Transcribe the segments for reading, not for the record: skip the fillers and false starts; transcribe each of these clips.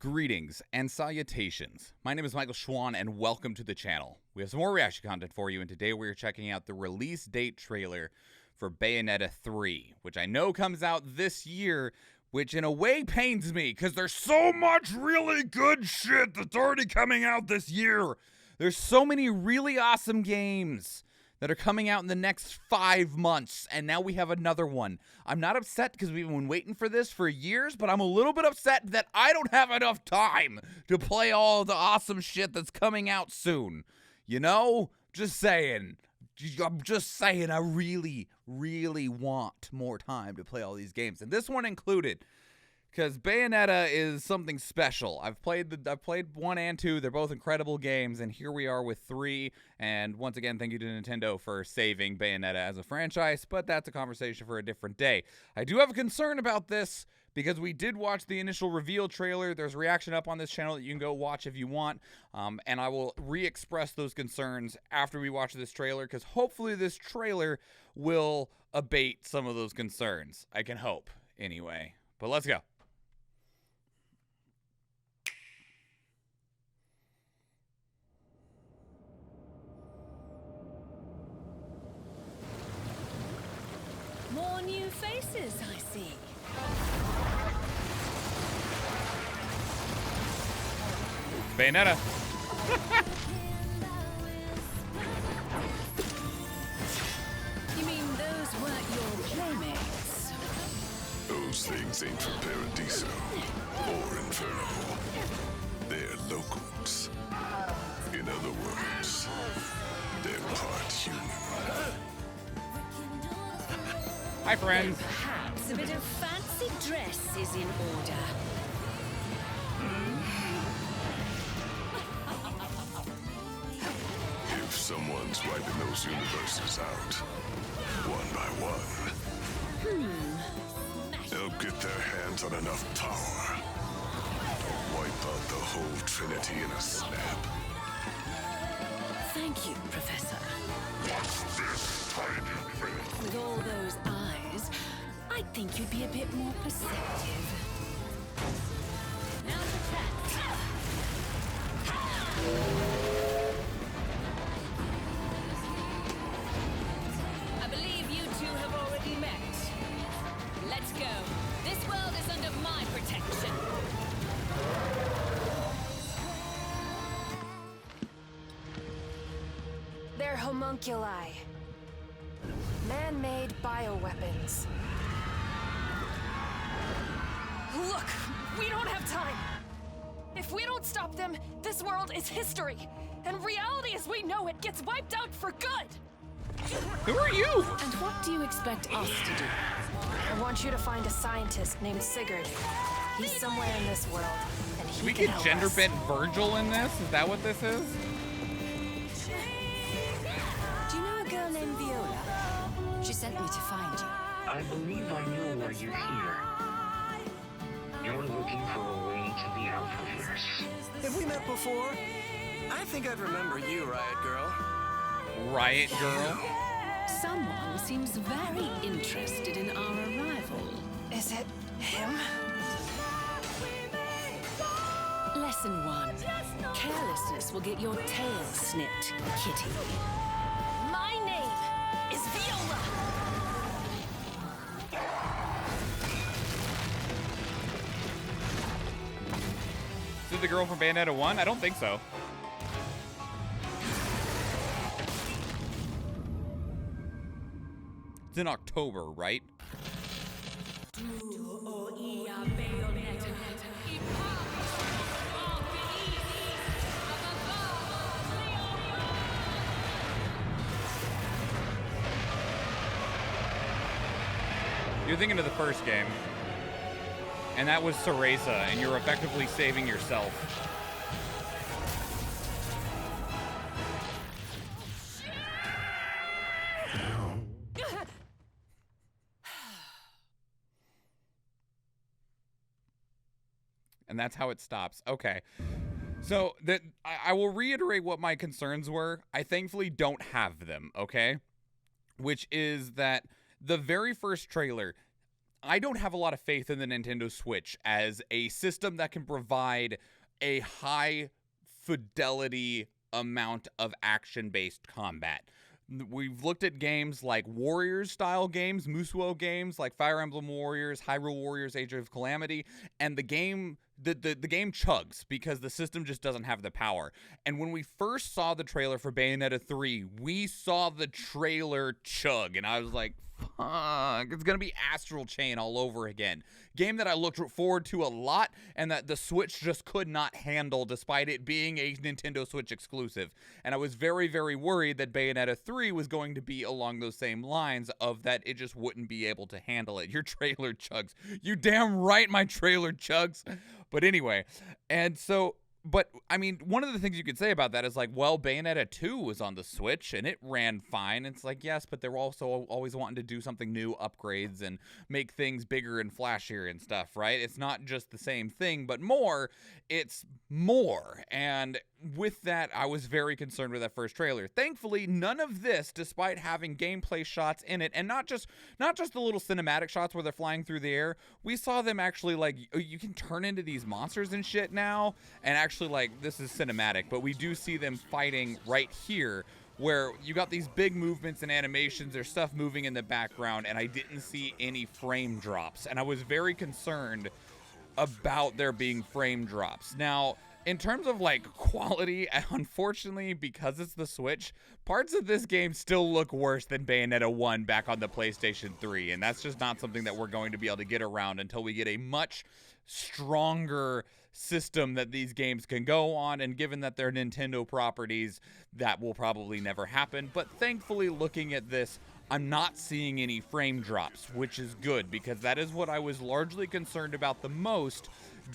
Greetings and salutations. My name is Michael Schwahn and welcome to the channel. We have some more reaction content for you, and today we are checking out the release date trailer for Bayonetta 3, which I know comes out this year, which in a way pains me because there's so much really good shit that's already coming out this year. There's so many really awesome games that are coming out in the next 5 months, and now we have another one. I'm not upset because we've been waiting for this for years, but I'm a little bit upset that I don't have enough time to play all the awesome shit that's coming out soon. You know? Just saying. I'm just saying I really, really want more time to play all these games, and this one included. Because Bayonetta is something special. I've played 1 and 2. They're both incredible games, and here we are with 3. And once again, thank you to Nintendo for saving Bayonetta as a franchise, but that's a conversation for a different day. I do have a concern about this because we did watch the initial reveal trailer. There's a reaction up on this channel that you can go watch if you want, and I will re-express those concerns after we watch this trailer, because hopefully this trailer will abate some of those concerns. I can hope, anyway. But let's go. More new faces, I see. Bayonetta. You mean those weren't your playmates? Those things ain't from Paradiso or Inferno. They're locals. In other words, they're part human. Hi, friends. Perhaps a bit of fancy dress is in order. If someone's wiping those universes out, one by one, they'll get their hands on enough power to wipe out the whole Trinity in a snap. Thank you, Professor. What's this tiny thing? With all those eyes, I think you'd be a bit more perceptive. Now attack. I believe you two have already met. Let's go. This world is under my protection. They're homunculi. Man-made bioweapons. Look, we don't have time. If we don't stop them, this world is history. And reality as we know it gets wiped out for good. Who are you? And what do you expect us to do? I want you to find a scientist named Sigurd. He's somewhere in this world, and he We can get help gender us. bent Virgil in this? Is that what this is? Do you know a girl named Viola? She sent me to find you. I believe I know why you're here. You're looking for a way to the Alphaverse. Have we met before? I think I'd remember you, Riot Girl. Riot Girl? Someone seems very interested in our arrival. Is it him? Lesson 1. Carelessness will get your tail snipped, kitty. My name is Viola. Is it the girl from Bayonetta 1? I don't think so. It's in October, right? You're thinking of the first game. And that was Cereza, and you're effectively saving yourself. And that's how it stops. Okay. So I will reiterate what my concerns were. I thankfully don't have them, okay? Which is that the very first trailer, I don't have a lot of faith in the Nintendo Switch as a system that can provide a high fidelity amount of action-based combat. We've looked at games like Warriors-style games, Musou games like Fire Emblem Warriors, Hyrule Warriors, Age of Calamity, and the game chugs because the system just doesn't have the power. And when we first saw the trailer for Bayonetta 3, we saw the trailer chug, and I was like, fuck, it's gonna be Astral Chain all over again. Game that I looked forward to a lot and that the Switch just could not handle despite it being a Nintendo Switch exclusive. And I was very, very worried that Bayonetta 3 was going to be along those same lines of that it just wouldn't be able to handle it. Your trailer chugs. You damn right my trailer chugs. But anyway, and so, but I mean, one of the things you could say about that is like, well, Bayonetta 2 was on the Switch and it ran fine. It's like, yes, but they're also always wanting to do something new, upgrades, and make things bigger and flashier and stuff, right? It's not just the same thing, but more. It's more. And with that, I was very concerned with that first trailer. Thankfully, none of this, despite having gameplay shots in it, and not just the little cinematic shots where they're flying through the air. We saw them actually, like, you can turn into these monsters and shit now, and actually, like, this is cinematic, but we do see them fighting right here, where you got these big movements and animations, there's stuff moving in the background, and I didn't see any frame drops, and I was very concerned about there being frame drops. Now, in terms of like quality, unfortunately, because it's the Switch, parts of this game still look worse than Bayonetta 1 back on the PlayStation 3, and that's just not something that we're going to be able to get around until we get a much stronger system that these games can go on, and given that they're Nintendo properties, that will probably never happen. But thankfully, looking at this, I'm not seeing any frame drops, which is good, because that is what I was largely concerned about the most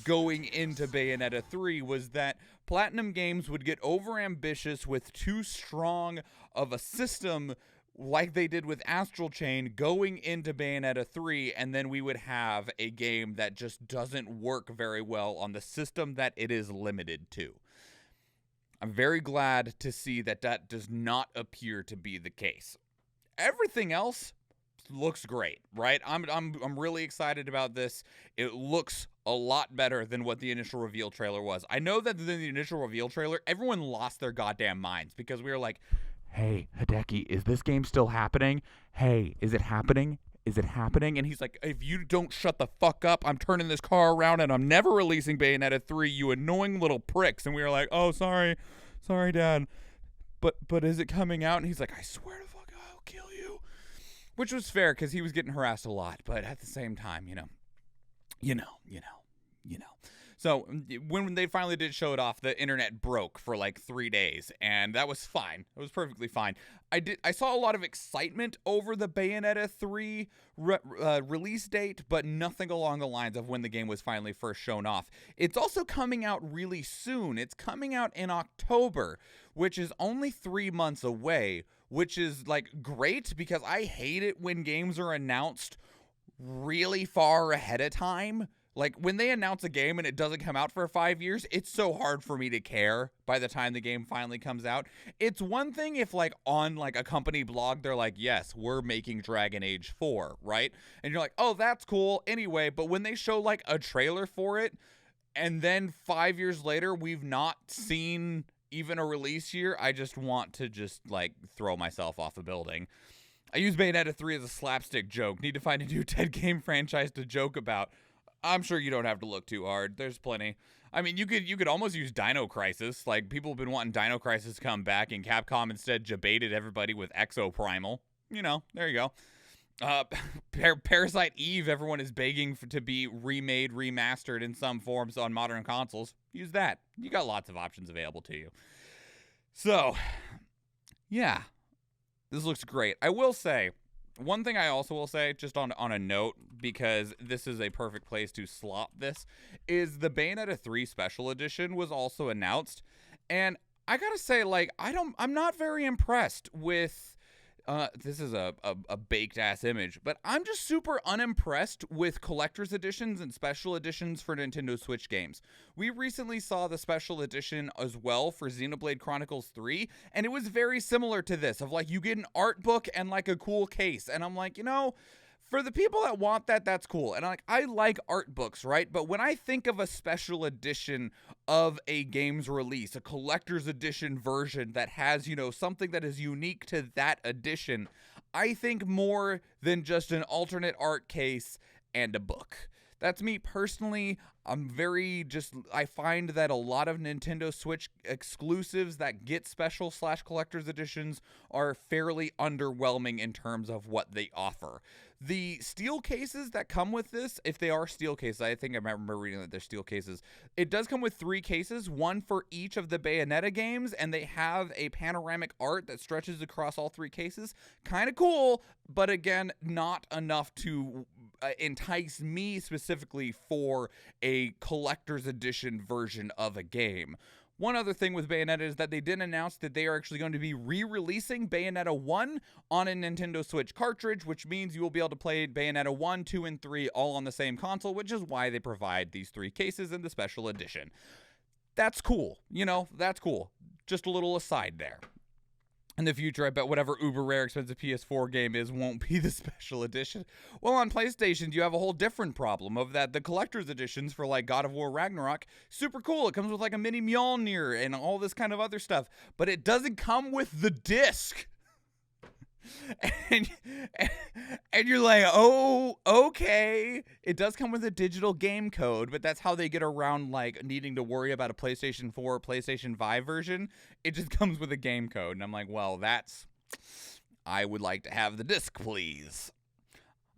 going into Bayonetta 3, was that Platinum Games would get overambitious with too strong of a system like they did with Astral Chain going into Bayonetta 3, and then we would have a game that just doesn't work very well on the system that it is limited to. I'm very glad to see that that does not appear to be the case. Everything else looks great, right? I'm really excited about this. It looks a lot better than what the initial reveal trailer was. I know that in the initial reveal trailer, everyone lost their goddamn minds because we were like, hey, Hideki, is this game still happening? Hey, is it happening? Is it happening? And he's like, if you don't shut the fuck up, I'm turning this car around and I'm never releasing Bayonetta 3, you annoying little pricks. And we were like, oh, sorry, Dad. But is it coming out? And he's like, I swear to fuck, I'll kill you. Which was fair because he was getting harassed a lot. But at the same time, you know. So when they finally did show it off, the internet broke for like 3 days, and that was fine. It was perfectly fine. I saw a lot of excitement over the Bayonetta 3 release date, but nothing along the lines of when the game was finally first shown off. It's also coming out really soon. It's coming out in October, which is only 3 months away, which is like great because I hate it when games are announced really far ahead of time. Like, when they announce a game and it doesn't come out for 5 years, it's so hard for me to care by the time the game finally comes out. It's one thing if, like, on, like, a company blog, they're like, yes, we're making Dragon Age 4, right? And you're like, oh, that's cool. Anyway, but when they show, like, a trailer for it, and then 5 years later, we've not seen even a release year, I just want to just, like, throw myself off a building. I use Bayonetta 3 as a slapstick joke. Need to find a new Ted game franchise to joke about. I'm sure you don't have to look too hard. There's plenty. I mean, you could almost use Dino Crisis. Like, people have been wanting Dino Crisis to come back, and Capcom instead debated everybody with Exo Primal. You know, there you go. Parasite Eve, everyone is begging to be remade, remastered in some forms on modern consoles. Use that. You got lots of options available to you. So, yeah. This looks great. I will say, one thing I also will say, just on a note, because this is a perfect place to slot this, is the Bayonetta 3 Special Edition was also announced, and I gotta say, like, I'm not very impressed with, this is a baked-ass image, but I'm just super unimpressed with collector's editions and special editions for Nintendo Switch games. We recently saw the special edition as well for Xenoblade Chronicles 3, and it was very similar to this, of like, you get an art book and like a cool case, and I'm like, you know, For the people that want that, that's cool. And I like art books, right? But when I think of a special edition of a game's release, a collector's edition version that has, you know, something that is unique to that edition, I think more than just an alternate art case and a book. That's me personally. I find that a lot of Nintendo Switch exclusives that get special / collector's editions are fairly underwhelming in terms of what they offer. The steel cases that come with this, if they are steel cases, I think I remember reading that they're steel cases. It does come with 3 cases, one for each of the Bayonetta games, and they have a panoramic art that stretches across all 3 cases. Kind of cool, but again, not enough to entice me specifically for a collector's edition version of a game. One other thing with Bayonetta is that they did announce that they are actually going to be re-releasing Bayonetta 1 on a Nintendo Switch cartridge, which means you will be able to play Bayonetta 1, 2, and 3 all on the same console, which is why they provide these 3 cases in the special edition. That's cool. You know, that's cool. Just a little aside there. In the future, I bet whatever uber rare expensive PS4 game is won't be the special edition. Well, on PlayStation, you have a whole different problem of that. The collector's editions for like God of War Ragnarok, super cool. It comes with like a mini Mjolnir and all this kind of other stuff, but it doesn't come with the disc. And you're like, oh, okay. It does come with a digital game code, but that's how they get around like needing to worry about a PlayStation 4 or PlayStation 5 version. It just comes with a game code. And I'm like, well, I would like to have the disc, please.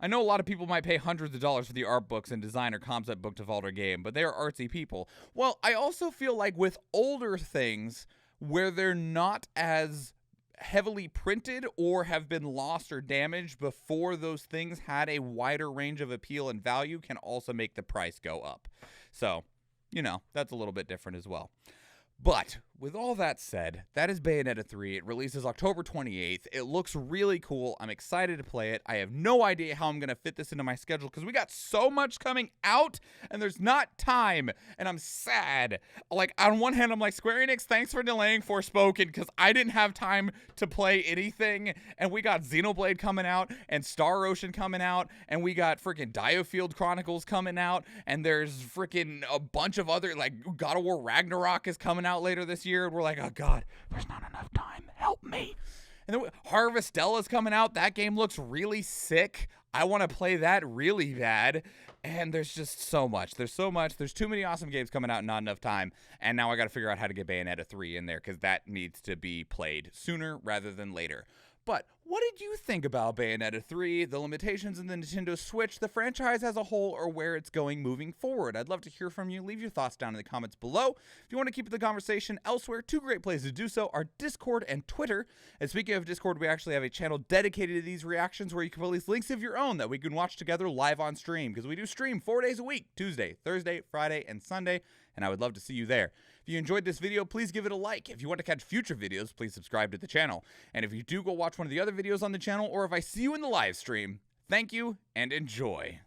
I know a lot of people might pay hundreds of dollars for the art books and design or concept book to Valkyrie game, but they are artsy people. Well, I also feel like with older things where they're not as heavily printed or have been lost or damaged before those things had a wider range of appeal and value can also make the price go up. So, you know, that's a little bit different as well. But with all that said, that is Bayonetta 3. It releases October 28th. It looks really cool. I'm excited to play it. I have no idea how I'm going to fit this into my schedule because we got so much coming out and there's not time. And I'm sad. Like, on one hand, I'm like, Square Enix, thanks for delaying Forspoken because I didn't have time to play anything. And we got Xenoblade coming out and Star Ocean coming out. And we got freaking Diofield Chronicles coming out. And there's freaking a bunch of other, like, God of War Ragnarok is coming out later this year, and we're like, oh god, there's not enough time, help me. And then Harvestella's coming out. That game looks really sick. I want to play that really bad. And there's just so much. There's too many awesome games coming out and not enough time. And now I got to figure out how to get Bayonetta 3 in there because that needs to be played sooner rather than later. But what did you think about Bayonetta 3, the limitations in the Nintendo Switch, the franchise as a whole, or where it's going moving forward? I'd love to hear from you. Leave your thoughts down in the comments below. If you want to keep the conversation elsewhere, 2 great places to do so are Discord and Twitter. And speaking of Discord, we actually have a channel dedicated to these reactions where you can release links of your own that we can watch together live on stream, because we do stream 4 days a week, Tuesday, Thursday, Friday, and Sunday, and I would love to see you there. If you enjoyed this video, please give it a like. If you want to catch future videos, please subscribe to the channel. And if you do go watch one of the other videos on the channel, or if I see you in the live stream, thank you and enjoy.